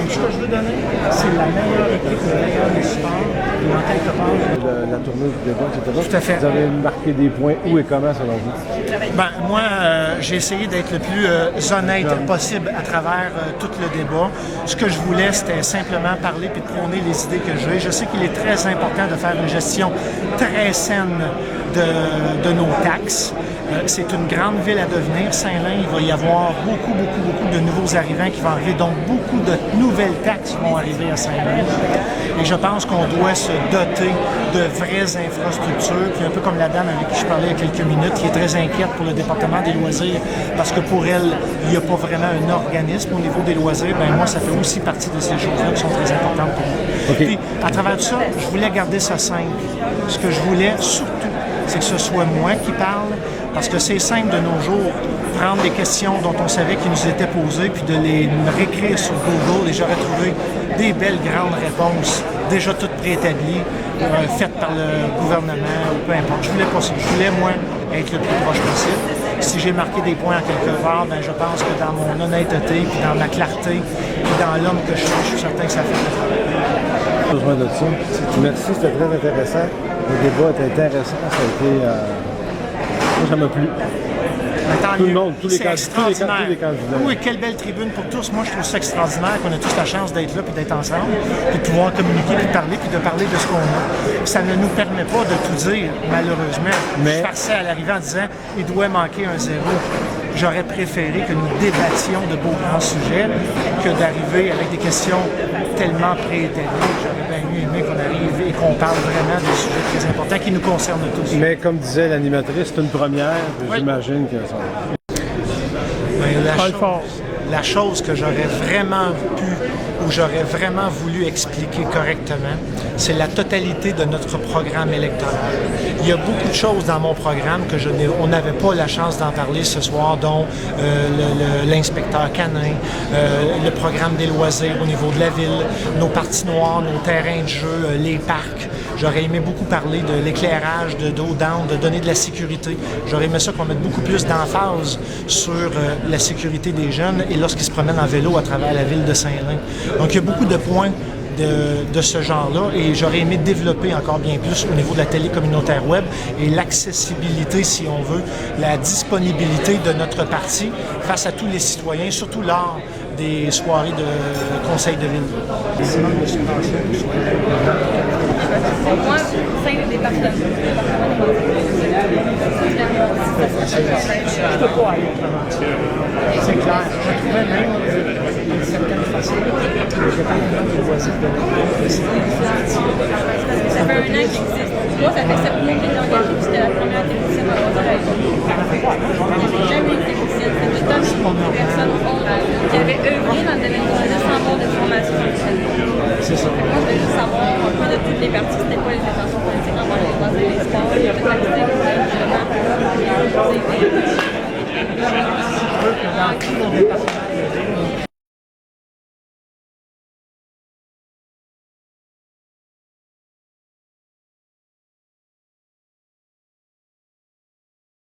ce que je veux donner, c'est la meilleure équipe, le meilleur des sports, et en quelque part... La tournée du débat, etc. Tout à fait. Vous avez marqué des points où et comment, selon vous? Ben, moi, j'ai essayé d'être le plus honnête possible à travers tout le débat. Ce que je voulais, c'était simplement parler et de prôner les idées que j'ai. Je sais qu'il est très important de faire une gestion très saine de nos taxes. C'est une grande ville à devenir, Saint-Lin. Il va y avoir beaucoup de nouveaux arrivants qui vont arriver, donc beaucoup de nouvelles taxes vont arriver à Saint-Lin. Et je pense qu'on doit se doter de vraies infrastructures. Puis un peu comme la dame avec qui je parlais il y a quelques minutes, qui est très inquiète pour le département des loisirs, parce que pour elle, il n'y a pas vraiment un organisme au niveau des loisirs. Ben moi, ça fait aussi partie de ces choses-là qui sont très importantes pour moi. Okay. Puis, à travers tout ça, je voulais garder ça simple. Ce que je voulais surtout, c'est que ce soit moi qui parle, parce que c'est simple de nos jours, prendre des questions dont on savait qu'ils nous étaient posées, puis de les réécrire sur Google, et j'aurais trouvé des belles grandes réponses, déjà toutes préétablies, faites par le gouvernement, ou peu importe. Je voulais pas ça. Je voulais, moi, être le plus proche possible. Si j'ai marqué des points en quelque part, ben je pense que dans mon honnêteté, puis dans ma clarté, puis dans l'homme que je suis certain que ça fait le travail. Besoin de ça. Merci, c'était très intéressant. Le débat était intéressant, ça a été... Moi, ça m'a plu. Tout le monde, tous les candidats. Oui, quelle belle tribune pour tous. Moi, je trouve ça extraordinaire qu'on ait tous la chance d'être là, puis d'être ensemble, puis de pouvoir communiquer, puis de parler de ce qu'on a. Ça ne nous permet pas de tout dire, malheureusement. Je passais à l'arrivée en disant il doit manquer un zéro. J'aurais préféré que nous débattions de beaux grands sujets que d'arriver avec des questions tellement préétablies. J'aurais bien aimé qu'on arrive et qu'on parle vraiment de sujets très importants qui nous concernent tous. Mais comme disait l'animatrice, c'est une première. Oui. J'imagine que ça... La chose que j'aurais vraiment pu ou j'aurais vraiment voulu expliquer correctement, c'est la totalité de notre programme électoral. Il y a beaucoup de choses dans mon programme que on n'avait pas la chance d'en parler ce soir, dont l'inspecteur canin, le programme des loisirs au niveau de la ville, nos patinoires, nos terrains de jeu, les parcs. J'aurais aimé beaucoup parler de l'éclairage, de dos down, de donner de la sécurité. J'aurais aimé ça qu'on mette beaucoup plus d'emphase sur la sécurité des jeunes et lorsqu'ils se promènent en vélo à travers la ville de Saint-Lin. Donc, il y a beaucoup de points de ce genre-là et j'aurais aimé développer encore bien plus au niveau de la télé communautaire web et l'accessibilité, si on veut, la disponibilité de notre parti face à tous les citoyens, surtout lors des soirées de conseil de ville. Moi, 5 départements. Je peux pas aller autrement. C'est clair. Je trouvais même une certaine façon le département des loisirs de l'État. Ça fait 1 an qu'il existe. Moi, ça fait 7 mois qu'il est engagé, puis c'était la première technicienne à Rosaire. Il n'y avait jamais eu de technicienne. C'était tout le temps une personne qui avait œuvré dans le domaine du loisir sans avoir de formation professionnelle. C'est ça. Moi, je voulais juste savoir un peu de toutes les parties, c'était quoi les intentions politiques envers les loisirs, les sports, il y a toute l'activité justement. Je veux que dans tout mon département,